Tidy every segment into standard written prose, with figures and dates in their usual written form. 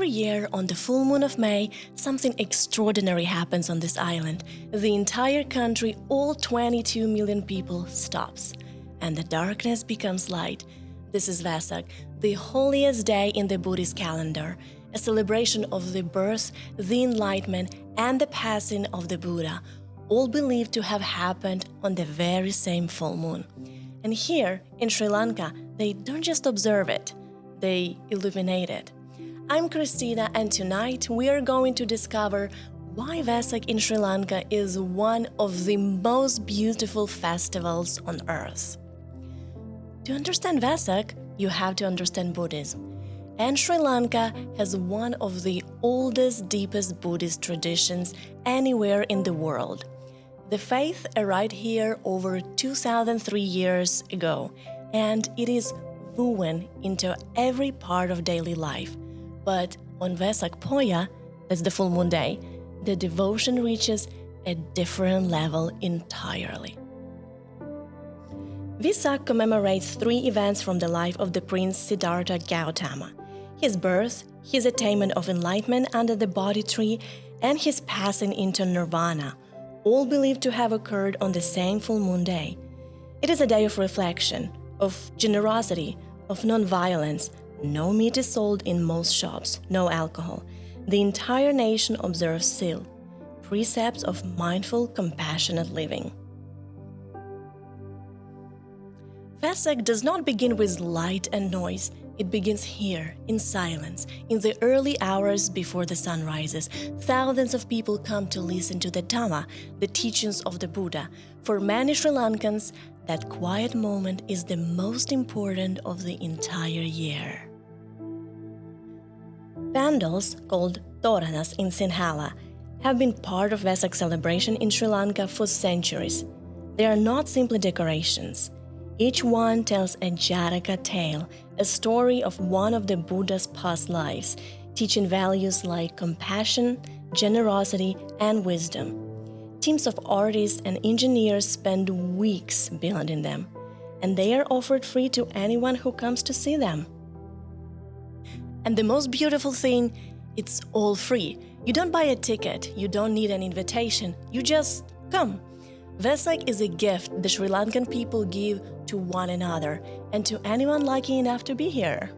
Every year on the full moon of May, something extraordinary happens on this island. The entire country, all 22 million people, stops, and the darkness becomes light. This is Vesak, the holiest day in the Buddhist calendar, a celebration of the birth, the enlightenment, and the passing of the Buddha, all believed to have happened on the very same full moon. And here, in Sri Lanka, they don't just observe it, they illuminate it. I'm Christina, and tonight we are going to discover why Vesak in Sri Lanka is one of the most beautiful festivals on earth. To understand Vesak, you have to understand Buddhism. And Sri Lanka has one of the oldest, deepest Buddhist traditions anywhere in the world. The faith arrived here over 2,003 years ago, and it is woven into every part of daily life. But on Vesak Poya, that's the full moon day, the devotion reaches a different level entirely. Vesak commemorates three events from the life of the Prince Siddhartha Gautama: his birth, his attainment of enlightenment under the Bodhi tree, and his passing into nirvana, all believed to have occurred on the same full moon day. It is a day of reflection, of generosity, of non-violence. No meat is sold in most shops, no alcohol. The entire nation observes Sil, precepts of mindful, compassionate living. Vesak does not begin with light and noise. It begins here, in silence. In the early hours before the sun rises, thousands of people come to listen to the Dhamma, the teachings of the Buddha. For many Sri Lankans, that quiet moment is the most important of the entire year. Pandols, called Toranas in Sinhala, have been part of Vesak celebration in Sri Lanka for centuries. They are not simply decorations. Each one tells a Jataka tale, a story of one of the Buddha's past lives, teaching values like compassion, generosity, and wisdom. Teams of artists and engineers spend weeks building them, and they are offered free to anyone who comes to see them. And the most beautiful thing, it's all free. You don't buy a ticket, you don't need an invitation, you just come. Vesak is a gift the Sri Lankan people give to one another and to anyone lucky enough to be here.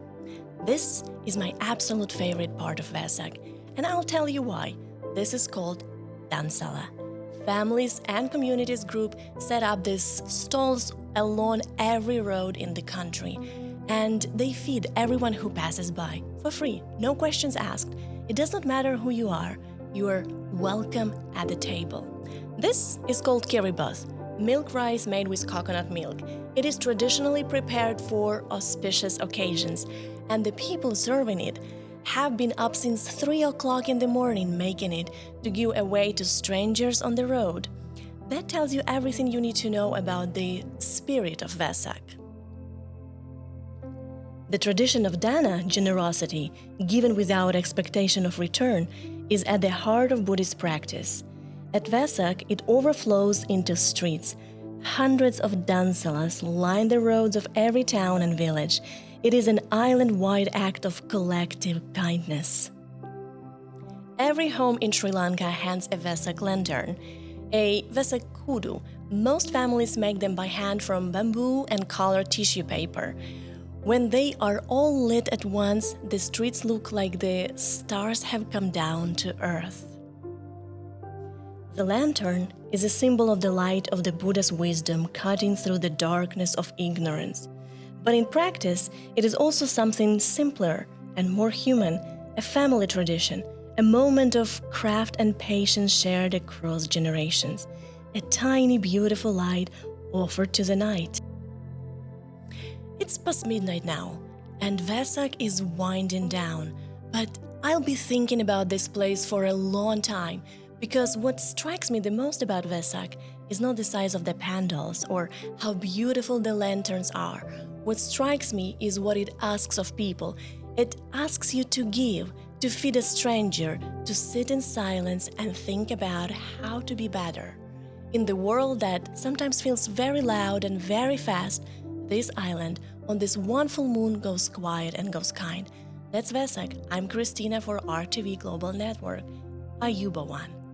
This is my absolute favorite part of Vesak, and I'll tell you why. This is called Dansala. Families and communities group set up these stalls along every road in the country, and they feed everyone who passes by for free, no questions asked. It does not matter who you are welcome at the table. This is called kiribath, milk rice made with coconut milk. It is traditionally prepared for auspicious occasions, and the people serving it have been up since 3 o'clock in the morning making it to give away to strangers on the road. That tells you everything you need to know about the spirit of Vesak. The tradition of dana, generosity, given without expectation of return, is at the heart of Buddhist practice. At Vesak, it overflows into streets. Hundreds of dansalas line the roads of every town and village. It is an island-wide act of collective kindness. Every home in Sri Lanka hands a Vesak lantern, a Vesak kudu. Most families make them by hand from bamboo and colored tissue paper. When they are all lit at once, the streets look like the stars have come down to earth. The lantern is a symbol of the light of the Buddha's wisdom cutting through the darkness of ignorance. But in practice, it is also something simpler and more human, a family tradition, a moment of craft and patience shared across generations, a tiny, beautiful light offered to the night. It's past midnight now, and Vesak is winding down, but I'll be thinking about this place for a long time, because what strikes me the most about Vesak is not the size of the pandols or how beautiful the lanterns are. What strikes me is what it asks of people. It asks you to give, to feed a stranger, to sit in silence and think about how to be better. In the world that sometimes feels very loud and very fast, this island on this one full moon goes quiet and goes kind. That's Vesak. I'm Christina for RTV Global Network. Ayubawan.